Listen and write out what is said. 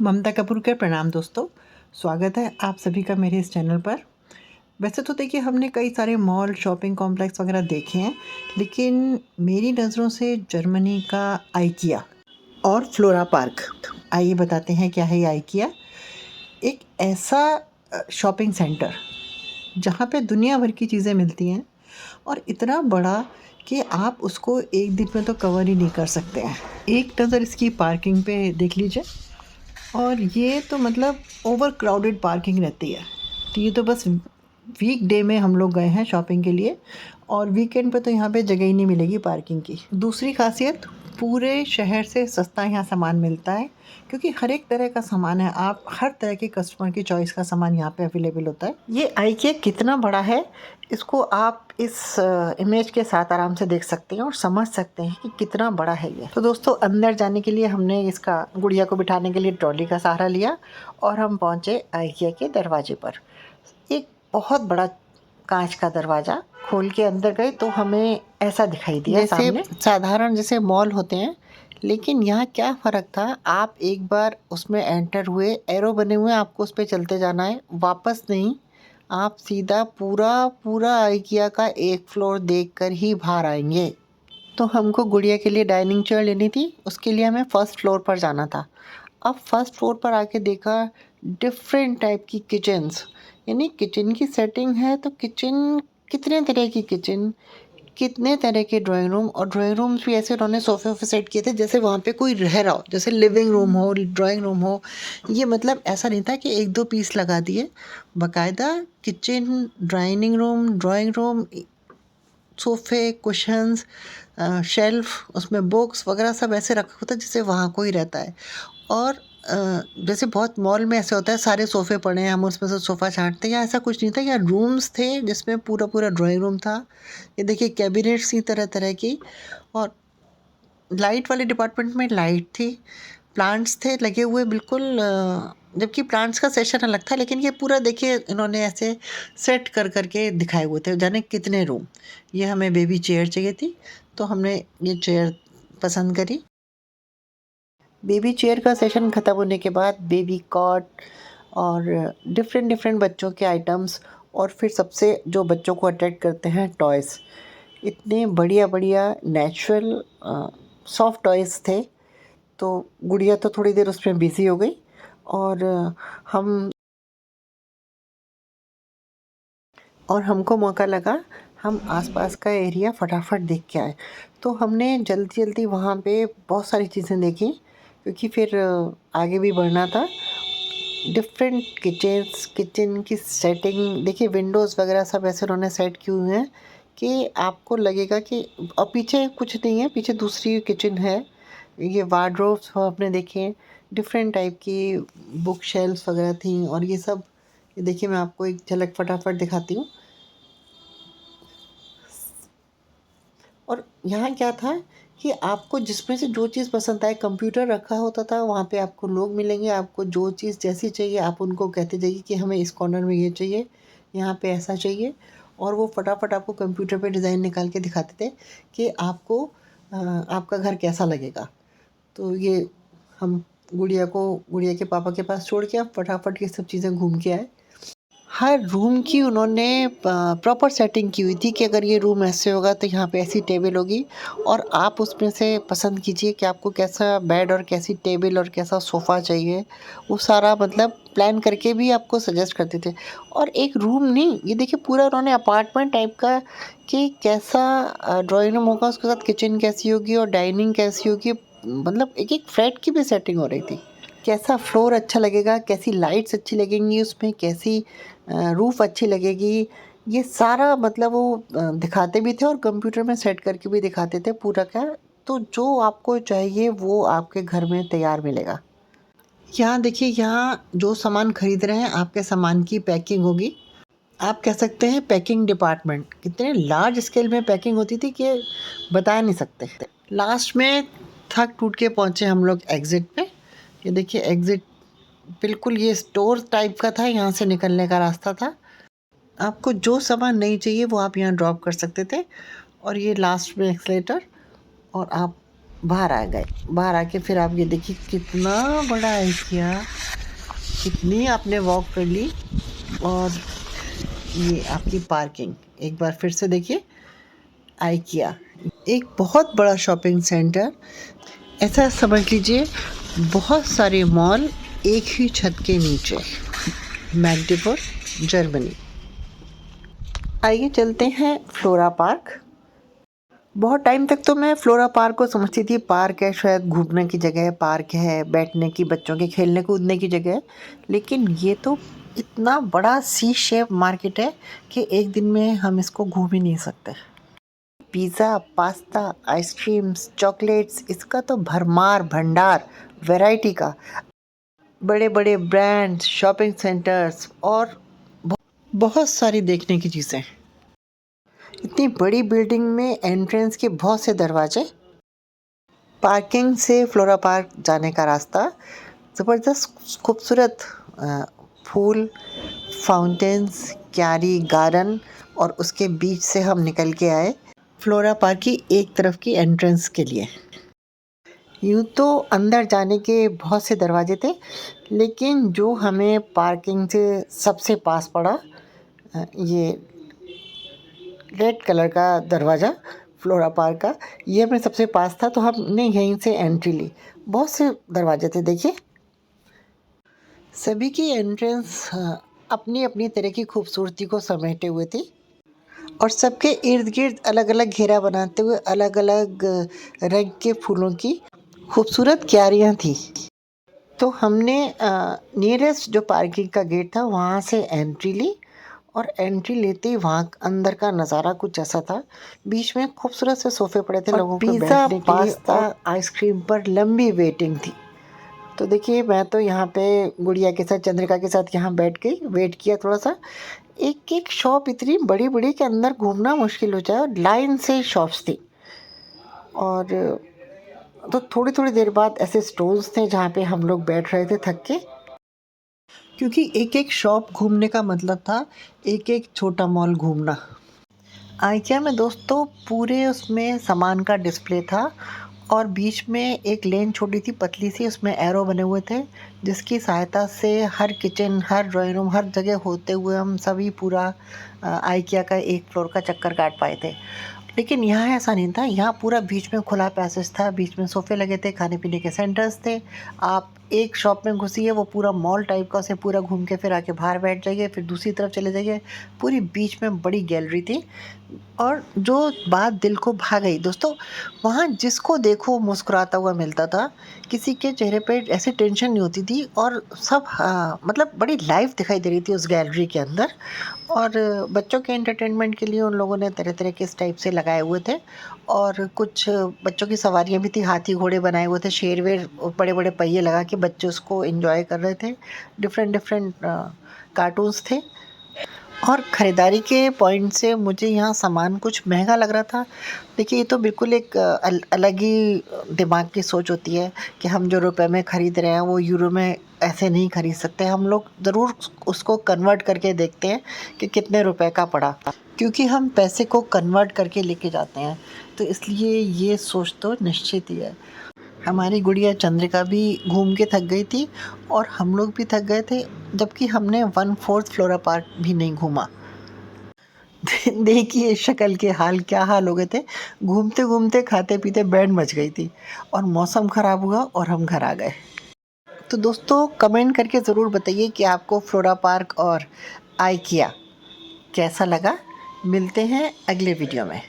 ममता कपूर के प्रणाम दोस्तों। स्वागत है आप सभी का मेरे इस चैनल पर। वैसे तो देखिए हमने कई सारे मॉल, शॉपिंग कॉम्प्लेक्स वगैरह देखे हैं, लेकिन मेरी नज़रों से जर्मनी का आइकिया और फ्लोरा पार्क, आइए बताते हैं क्या है ये आइकिया। एक ऐसा शॉपिंग सेंटर जहाँ पे दुनिया भर की चीज़ें मिलती हैं और इतना बड़ा कि आप उसको एक दिन में तो कवर ही नहीं कर सकते हैं। एक नज़र इसकी पार्किंग पे देख लीजिए, और ये तो मतलब ओवर क्राउडेड पार्किंग रहती है। तो ये तो बस वीक डे में हम लोग गए हैं शॉपिंग के लिए, और वीकेंड पे तो यहाँ पे जगह ही नहीं मिलेगी पार्किंग की। दूसरी खासियत, पूरे शहर से सस्ता यहाँ सामान मिलता है, क्योंकि हर एक तरह का सामान है। आप हर तरह के कस्टमर की चॉइस का सामान यहाँ पे अवेलेबल होता है। ये आइकिया कितना बड़ा है, इसको आप इस इमेज के साथ आराम से देख सकते हैं और समझ सकते हैं कि कितना बड़ा है ये। तो दोस्तों, अंदर जाने के लिए हमने इसका गुड़िया को बिठाने के लिए ट्रॉली का सहारा लिया और हम पहुँचे आइकिया के दरवाजे पर। एक बहुत बड़ा कांच का दरवाज़ा खोल के अंदर गए तो हमें ऐसा दिखाई दिया सामने साधारण जैसे मॉल होते हैं, लेकिन यहाँ क्या फ़र्क था, आप एक बार उसमें एंटर हुए, एरो बने हुए, आपको उस पर चलते जाना है, वापस नहीं। आप सीधा पूरा पूरा आइकिया का एक फ्लोर देखकर ही बाहर आएंगे। तो हमको गुड़िया के लिए डाइनिंग चेयर लेनी थी, उसके लिए हमें फर्स्ट फ्लोर पर जाना था। अब फर्स्ट फ्लोर पर आके देखा डिफरेंट टाइप की किचन्स, यानी किचन की सेटिंग है तो किचन, कितने तरह की किचन, कितने तरह के ड्राइंग रूम, और ड्राइंग रूम्स भी ऐसे उन्होंने सोफे वोफे सेट किए थे जैसे वहाँ पे कोई रह रहा हो, जैसे लिविंग रूम हो, ड्राइंग रूम हो। ये मतलब ऐसा नहीं था कि एक दो पीस लगा दिए, बाकायदा kitchen, dining room, drawing room, सोफ़े, कुशन्स, शेल्फ़, उसमें बुक्स वगैरह सब ऐसे रखा होता है जैसे वहाँ कोई रहता है। और जैसे बहुत मॉल में ऐसे होता है सारे सोफ़े पड़े हैं, हम उसमें से सोफ़ा छाँटते हैं, यहाँ ऐसा कुछ नहीं था। यहाँ रूम्स थे जिसमें पूरा पूरा ड्राइंग रूम था। ये देखिए कैबिनेट्स थी तरह तरह की, और लाइट वाले डिपार्टमेंट में लाइट थी, प्लांट्स थे लगे हुए बिल्कुल, जबकि प्लांट्स का सेशन अलग था, लेकिन ये पूरा देखिए इन्होंने ऐसे सेट कर करके दिखाए हुए थे, जाने कितने रूम। ये हमें बेबी चेयर चाहिए थी, तो हमने ये चेयर पसंद करी। बेबी चेयर का सेशन ख़त्म होने के बाद बेबी कॉट और डिफरेंट डिफरेंट बच्चों के आइटम्स, और फिर सबसे जो बच्चों को अट्रैक्ट करते हैं, टॉयज़। इतने बढ़िया बढ़िया नेचुरल सॉफ्ट टॉयज़ थे। तो गुड़िया तो थोड़ी देर उसमें बिज़ी हो गई, और हम और हमको मौका लगा हम आसपास का एरिया फटाफट देख के आए। तो हमने जल्दी जल्दी वहाँ पे बहुत सारी चीज़ें देखी, क्योंकि फिर आगे भी बढ़ना था। डिफरेंट किचन की सेटिंग देखिए, विंडोज़ वगैरह सब ऐसे उन्होंने सेट किए हुए हैं कि आपको लगेगा कि, और पीछे कुछ नहीं है, पीछे दूसरी किचन है। ये वार्डरोब्स आपने देखे, डिफरेंट टाइप की बुक शेल्फ्स वगैरह थी, और ये सब। ये देखिए, मैं आपको एक झलक फटाफट दिखाती हूँ। और यहाँ क्या था कि आपको जिसमें से जो चीज़ पसंद आए, कंप्यूटर रखा होता था, वहाँ पे आपको लोग मिलेंगे, आपको जो चीज़ जैसी चाहिए आप उनको कहते जाइए कि हमें इस कॉर्नर में ये चाहिए, यहाँ पे ऐसा चाहिए, और वो फटाफट आपको कंप्यूटर पे डिज़ाइन निकाल के दिखाते थे कि आपको आपका घर कैसा लगेगा। तो ये हम गुड़िया के पापा के पास छोड़ के आप फटाफट ये सब चीज़ें घूम के आए। हर रूम की उन्होंने प्रॉपर सेटिंग की हुई थी कि अगर ये रूम ऐसे होगा तो यहाँ पे ऐसी टेबल होगी, और आप उसमें से पसंद कीजिए कि आपको कैसा बेड और कैसी टेबल और कैसा सोफ़ा चाहिए। वो सारा मतलब प्लान करके भी आपको सजेस्ट करते थे। और एक रूम नहीं, ये देखिए पूरा उन्होंने अपार्टमेंट टाइप का, कि कैसा ड्राइंग रूम होगा, उसके साथ किचन कैसी होगी और डाइनिंग कैसी होगी, मतलब एक एक फ्लैट की भी सेटिंग हो रही थी। कैसा फ्लोर अच्छा लगेगा, कैसी लाइट्स अच्छी लगेंगी उसमें, कैसी रूफ़ अच्छी लगेगी, ये सारा मतलब वो दिखाते भी थे और कंप्यूटर में सेट करके भी दिखाते थे पूरा क्या। तो जो आपको चाहिए वो आपके घर में तैयार मिलेगा। यहाँ देखिए, यहाँ जो सामान खरीद रहे हैं आपके सामान की पैकिंग होगी। आप कह सकते हैं पैकिंग डिपार्टमेंट, कितने लार्ज स्केल में पैकिंग होती थी कि बता नहीं सकते। लास्ट में थक टूट के पहुँचे हम लोग एग्ज़िट पे। ये देखिए एग्ज़िट बिल्कुल ये स्टोर टाइप का था, यहाँ से निकलने का रास्ता था। आपको जो सामान नहीं चाहिए वो आप यहाँ ड्रॉप कर सकते थे, और ये लास्ट में एक्सलेटर, और आप बाहर आ गए। बाहर आके फिर आप ये देखिए कितना बड़ा IKEA, कितनी आपने वॉक कर ली। और ये आपकी पार्किंग, एक बार फिर से देखिए IKEA, एक बहुत बड़ा शॉपिंग सेंटर। ऐसा समझ लीजिए बहुत सारे मॉल एक ही छत के नीचे। मैग्डीपुर, जर्मनी। आइए चलते हैं फ्लोरा पार्क। बहुत टाइम तक तो मैं फ्लोरा पार्क को समझती थी पार्क है, शायद घूमने की जगह है, पार्क है, बैठने की, बच्चों के खेलने कूदने की जगह है। लेकिन ये तो इतना बड़ा सी शेप मार्केट है कि एक दिन में हम इसको घूम ही नहीं सकते। पिज़्ज़ा, पास्ता, आइसक्रीम्स, चॉकलेट्स, इसका तो भरमार भंडार वैरायटी का। बड़े बड़े ब्रांड्स, शॉपिंग सेंटर्स और बहुत सारी देखने की चीज़ें। इतनी बड़ी बिल्डिंग में एंट्रेंस के बहुत से दरवाजे। पार्किंग से फ्लोरा पार्क जाने का रास्ता। ज़बरदस्त खूबसूरत फूल, फाउंटेन्स, क्यारी गार्डन, और उसके बीच से हम निकल के आए फ्लोरा पार्क की एक तरफ की एंट्रेंस के लिए। यूँ तो अंदर जाने के बहुत से दरवाजे थे, लेकिन जो हमें पार्किंग से सबसे पास पड़ा, ये रेड कलर का दरवाज़ा फ्लोरा पार्क का, ये हमें सबसे पास था, तो हमने यहीं से एंट्री ली। बहुत से दरवाजे थे देखिए। सभी की एंट्रेंस अपनी अपनी तरह की खूबसूरती को समेटे हुए थी, और सबके इर्द गिर्द अलग अलग घेरा बनाते हुए अलग अलग रंग के फूलों की खूबसूरत क्यारियाँ थी। तो हमने नियरेस्ट जो पार्किंग का गेट था वहाँ से एंट्री ली, और एंट्री लेते ही वहाँ अंदर का नज़ारा कुछ ऐसा था। बीच में खूबसूरत से सोफ़े पड़े थे लोगों के बैठने के लिए, पास्ता, आइसक्रीम पर लंबी वेटिंग थी। तो देखिए मैं तो यहाँ पे गुड़िया के साथ, चंद्रिका के साथ यहाँ बैठ गई, वेट किया थोड़ा सा। एक एक शॉप इतनी बड़ी बड़ी कि अंदर घूमना मुश्किल हो जाए, और लाइन से शॉप्स थी। और तो थोड़ी थोड़ी देर बाद ऐसे स्टॉल्स थे जहाँ पे हम लोग बैठ रहे थे थक के, क्योंकि एक एक शॉप घूमने का मतलब था एक एक छोटा मॉल घूमना। IKEA में दोस्तों पूरे उसमें सामान का डिस्प्ले था, और बीच में एक लेन छोटी थी पतली सी, उसमें एरो बने हुए थे, जिसकी सहायता से हर किचन, हर ड्राइंग रूम, हर जगह होते हुए हम सभी पूरा IKEA का एक फ्लोर का चक्कर काट पाए थे। लेकिन यहाँ ऐसा नहीं था, यहाँ पूरा बीच में खुला पैसेज था, बीच में सोफ़े लगे थे, खाने पीने के सेंटर्स थे। आप एक शॉप में घुसिए, वो पूरा मॉल टाइप का, उसे पूरा घूम के फिर आके बाहर बैठ जाइए, फिर दूसरी तरफ चले जाइए। पूरी बीच में बड़ी गैलरी थी। और जो बात दिल को भा गई दोस्तों, वहाँ जिसको देखो मुस्कुराता हुआ मिलता था, किसी के चेहरे पे ऐसी टेंशन नहीं होती थी, और सब मतलब बड़ी लाइफ दिखाई दे रही थी उस गैलरी के अंदर। और बच्चों के एंटरटेनमेंट के लिए उन लोगों ने तरह तरह के इस टाइप से लगाए हुए थे, और कुछ बच्चों की सवारियाँ भी थी, हाथी घोड़े बनाए हुए थे, शेर वेर, बड़े बड़े पहिए लगा के बच्चे उसको एंजॉय कर रहे थे। डिफरेंट डिफरेंट कार्टून्स थे। और ख़रीदारी के पॉइंट से मुझे यहाँ सामान कुछ महंगा लग रहा था। देखिए ये तो बिल्कुल एक अलग ही दिमाग की सोच होती है कि हम जो रुपए में ख़रीद रहे हैं वो यूरो में ऐसे नहीं ख़रीद सकते। हम लोग ज़रूर उसको कन्वर्ट करके देखते हैं कि कितने रुपए का पड़ा, क्योंकि हम पैसे को कन्वर्ट करके लेके जाते हैं, तो इसलिए ये सोच तो निश्चित ही है। हमारी गुड़िया चंद्रिका भी घूम के थक गई थी, और हम लोग भी थक गए थे, जबकि हमने 1/4 फ्लोरा पार्क भी नहीं घूमा। देखिए शक्ल के हाल, क्या हाल हो गए थे। घूमते घूमते खाते पीते बैंड मच गई थी, और मौसम ख़राब हुआ और हम घर आ गए। तो दोस्तों कमेंट करके ज़रूर बताइए कि आपको फ्लोरा पार्क और IKEA कैसा लगा। मिलते हैं अगले वीडियो में।